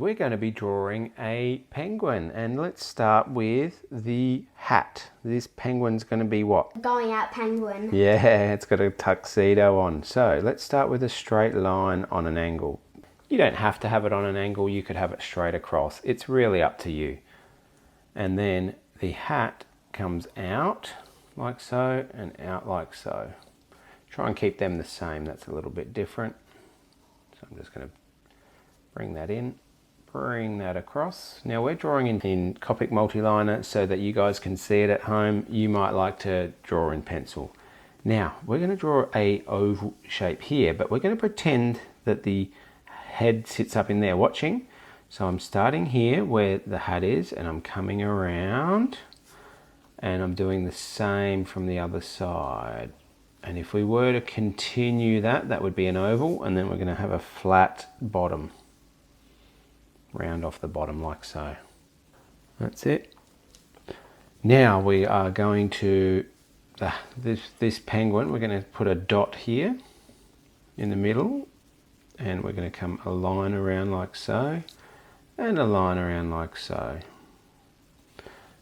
we're going to be drawing a penguin, and let's start with the hat. This penguin's going to be what? Going out penguin. Yeah, it's got a tuxedo on. So let's start with a straight line on an angle. You don't have to have it on an angle, you could have it straight across. It's really up to you. And then the hat comes out like so and out like so. Try and keep them the same, that's a little bit different. So I'm just going to bring that in, bring that across. Now we're drawing in Copic multiliner so that you guys can see it at home. You might like to draw in pencil. Now we're going to draw a oval shape here, but we're going to pretend that the head sits up in there watching. So I'm starting here where the hat is and I'm coming around and I'm doing the same from the other side. And if we were to continue that, that would be an oval, and then we're going to have a flat bottom. Round off the bottom like so. That's it. Now we are going to, this penguin, we're going to put a dot here in the middle, and we're going to come a line around like so, and a line around like so.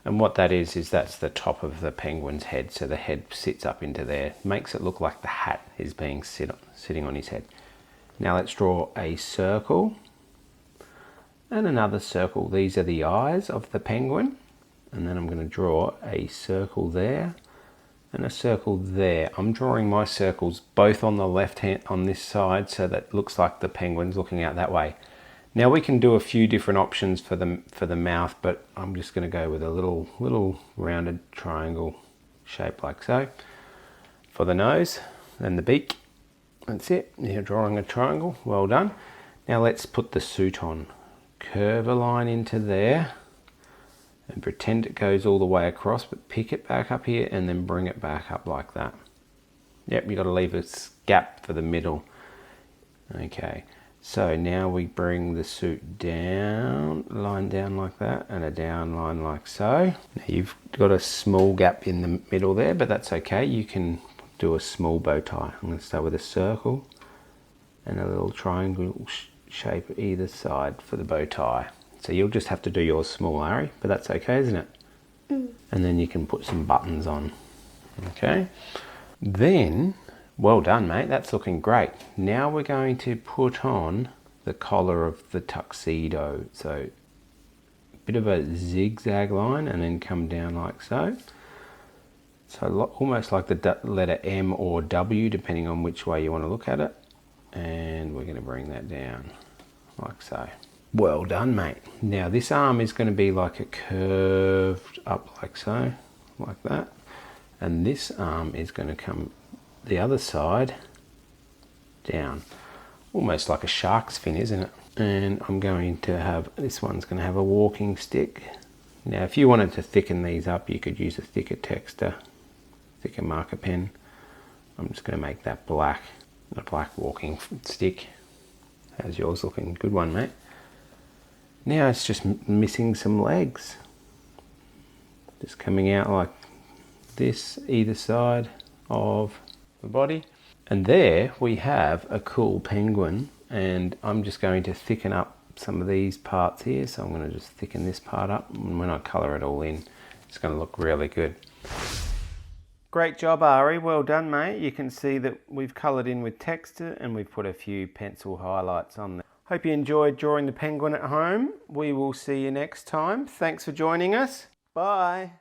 And what that is that's the top of the penguin's head, so the head sits up into there. Makes it look like the hat is being sitting on his head. Now let's draw a circle and another circle. These are the eyes of the penguin, and then I'm going to draw a circle there and a circle there. I'm drawing my circles both on the left hand on this side, so that it looks like the penguin's looking out that way. Now we can do a few different options for the mouth, but I'm just going to go with a little rounded triangle shape like so for the nose and the beak. That's it. You're drawing a triangle. Well done. Now let's put the suit on. Curve a line into there and pretend it goes all the way across, but pick it back up here and then bring it back up like that. Yep, you've got to leave a gap for the middle. Okay. So now we bring the suit down, line down like that, and a down line like so. Now you've got a small gap in the middle there, but that's okay. You can do a small bow tie. I'm going to start with a circle and a little triangle shape either side for the bow tie. So you'll just have to do yours small, Arie, but that's okay, isn't it? Mm. And then you can put some buttons on. Okay. Then, well done, mate. That's looking great. Now we're going to put on the collar of the tuxedo. So a bit of a zigzag line and then come down like so. So almost like the letter M or W, depending on which way you want to look at it. And we're going to bring that down like so. Well done, mate. Now this arm is going to be like a curved up like so, like that. And this arm is going to come the other side down, almost like a shark's fin, isn't it? And I'm going to have, this one's going to have a walking stick. Now if you wanted to thicken these up, you could use a thicker texture, thicker marker pen. I'm just going to make that black, a black walking stick. How's yours looking? Good one, mate. Now it's just missing some legs, just coming out like this either side of the body. And there we have a cool penguin, and I'm just going to thicken up some of these parts here. So I'm going to just thicken this part up, and when I colour it all in, it's going to look really good. Great job, Arie. Well done, mate. You can see that we've coloured in with texture and we've put a few pencil highlights on there. Hope you enjoyed drawing the penguin at home. We will see you next time. Thanks for joining us. Bye.